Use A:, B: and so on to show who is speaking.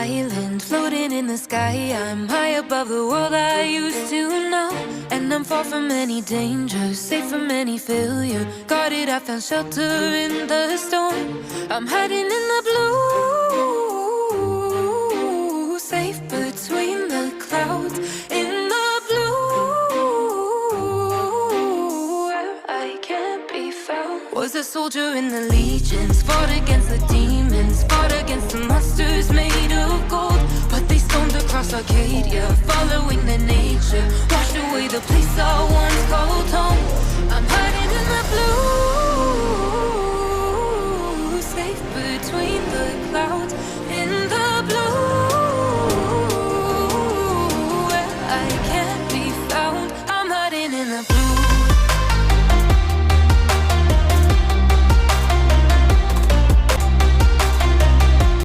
A: island, floating in the sky. I'm high above the world I used to know, and I'm far from any danger, safe from any failure. Guarded, I found shelter in the storm. I'm hiding in the blue, safe between the clouds. In the blue, where I can't be found. Was a soldier in the legions, fought against the demons, fought against the monsters made of gold. But they stormed across Arcadia, following their nature.